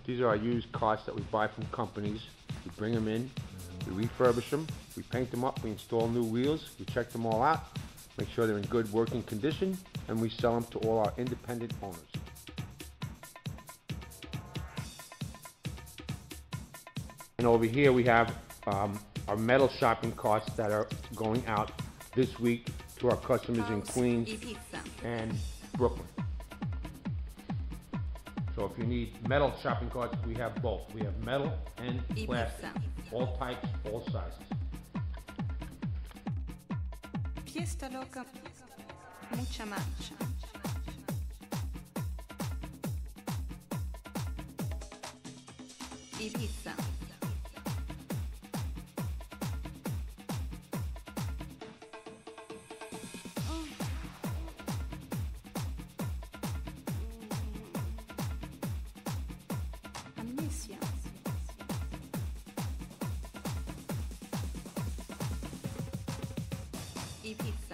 These are our used carts that we buy from companies. We bring them in, we refurbish them, we paint them up, we install new wheels, we check them all out, make sure they're in good working condition, and we sell them to all our independent owners. And over here we have our metal shopping carts that are going out this week to our customers in Queens and Brooklyn. So if you need metal shopping carts, we have both. We have metal and plastic, all types, all sizes. Fiesta loca, mucha marcha. Ibiza. Amnesia. Ibiza.